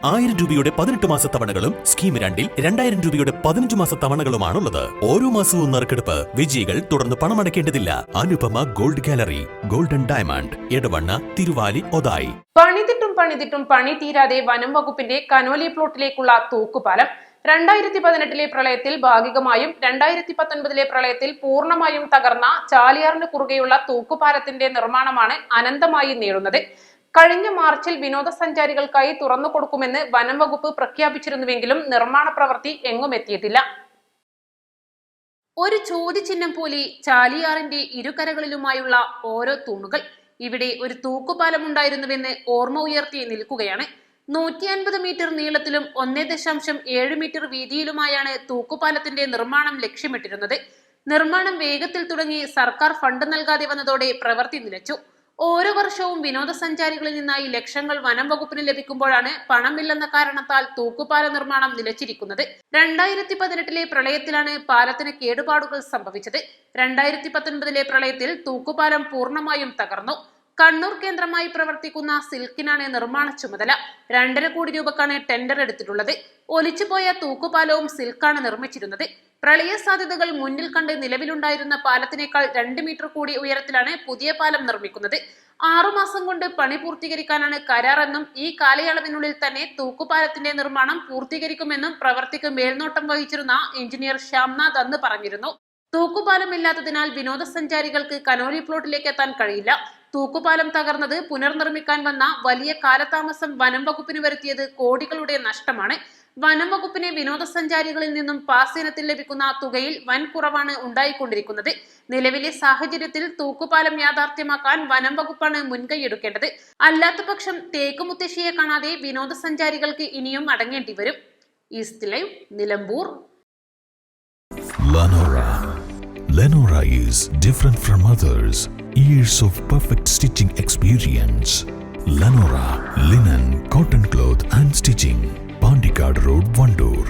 1000 രൂപയുടെ 18 മാസ തവണകളും സ്കീം 2-ൽ 2000 രൂപയുടെ 15 മാസ തവണകളുമാണുള്ളത്. ഓരോ മാസവും നറുക്കെടുപ്പ്. വിജയികൾ തുടർന്ന് പണമടയ്ക്കേണ്ടതില്ല. Anupama gold gallery, golden diamond, Edavanna, Thiruvali, Othayi. പണിതിട്ടും പണി തീരാതെ വനം വകുപ്പിന്റെ കനോലി പ്ലോട്ടിലേക്കുള്ള തൂക്കുപാലം 2018 പ്രളയത്തിൽ ഭാഗികമായും 2019 പ്രളയത്തിൽ പൂർണ്ണമായും തകർന്ന ചാലിയാറിന് കുറുകെയുള്ള തൂക്കുപാലത്തിന്റെ നിർമ്മാണമാണ് അനന്തമായി നീളുന്നത്. കഴിഞ്ഞ മാർച്ചിൽ വിനോദസഞ്ചാരികൾക്കായി തുറന്നു കൊടുക്കുമെന്ന് വനം വകുപ്പ് പ്രഖ്യാപിച്ചിരുന്നുവെങ്കിലും നിർമ്മാണ പ്രവൃത്തി എങ്ങും എത്തിയിട്ടില്ല. ഒരു ചോദ്യചിഹ്നം പോലെ ചാലിയാറിന്റെ ഇരുകരകളിലുമായുള്ള ഓരോ തൂണുകൾ. ഇവിടെ ഒരു തൂക്കുപാലം ഉണ്ടായിരുന്നുവെന്ന് ഓർമ്മ ഉയർത്തി നിൽക്കുകയാണ്. 150 മീറ്റർ നീളത്തിലും 1.7 മീറ്റർ വീതിയിലുമായാണ് തൂക്കുപാലത്തിന്റെ നിർമ്മാണം ലക്ഷ്യമിട്ടിരുന്നത്. നിർമ്മാണം വേഗത്തിൽ തുടങ്ങി സർക്കാർ ഫണ്ട് നൽകാതെ വന്നതോടെ പ്രവൃത്തി നിലച്ചു. ഓരോ വർഷവും വിനോദസഞ്ചാരികളിൽ നിന്നായി ലക്ഷങ്ങൾ വനം വകുപ്പിന് ലഭിക്കുമ്പോഴാണ് പണമില്ലെന്ന കാരണത്താൽ തൂക്കുപാല നിർമ്മാണം നിലച്ചിരിക്കുന്നത്. 2018 പ്രളയത്തിലാണ് പാലത്തിന് കേടുപാടുകൾ സംഭവിച്ചത്. 2019 പ്രളയത്തിൽ തൂക്കുപാലം പൂർണ്ണമായും തകർന്നു. കണ്ണൂർ കേന്ദ്രമായി പ്രവർത്തിക്കുന്ന സിൽക്കിനാണ് നിർമ്മാണ ചുമതല. 2.5 കോടി രൂപക്കാണ് ടെൻഡർ എടുത്തിട്ടുള്ളത്. ഒലിച്ചുപോയ തൂക്കുപാലവും സിൽക്കാണ് നിർമ്മിച്ചിരുന്നത്. പ്രളയ സാധ്യതകൾ മുന്നിൽ കണ്ട് നിലവിലുണ്ടായിരുന്ന പാലത്തിനേക്കാൾ 2 മീറ്റർ കൂടി ഉയരത്തിലാണ് പുതിയ പാലം നിർമ്മിക്കുന്നത്. 6 മാസം കൊണ്ട് പണി പൂർത്തീകരിക്കാനാണ് കരാറെന്നും ഈ കാലയളവിനുള്ളിൽ തന്നെ തൂക്കുപാലത്തിന്റെ നിർമ്മാണം പൂർത്തീകരിക്കുമെന്നും പ്രവൃത്തിക്ക് മേൽനോട്ടം വഹിച്ചിരുന്ന എഞ്ചിനീയർ ശ്യാംനാഥ് അന്ന് പറഞ്ഞിരുന്നു. തൂക്കുപാലമില്ലാത്തതിനാൽ വിനോദസഞ്ചാരികൾക്ക് കനോലി പ്ലോട്ടിലേക്ക് എത്താൻ കഴിയില്ല. തൂക്കുപാലം തകർന്നത് പുനർനിർമ്മിക്കാൻ വന്ന വലിയ കാലതാമസം വനം വകുപ്പിന് വരുത്തിയത് കോടികളുടെ നഷ്ടമാണ്. വനം വകുപ്പിന് വിനോദസഞ്ചാരികളിൽ നിന്നും പാസ് ഇനത്തിൽ ലഭിക്കുന്ന തുകയിൽ വൻ കുറവാണ് ഉണ്ടായിക്കൊണ്ടിരിക്കുന്നത്. നിലവിലെ സാഹചര്യത്തിൽ തൂക്കുപാലം യാഥാർത്ഥ്യമാക്കാൻ വനം വകുപ്പാണ് മുൻകൈയെടുക്കേണ്ടത്. അല്ലാത്ത പക്ഷം തേക്കുമുത്തശ്ശിയെ കാണാതെ വിനോദസഞ്ചാരികൾക്ക് ഇനിയും അടങ്ങേണ്ടി വരും. East live, Nilambur. Lenora is different from others. Years of perfect stitching experience. Lenora linen, cotton cloth and stitching. Pandikad Road, Vandoor.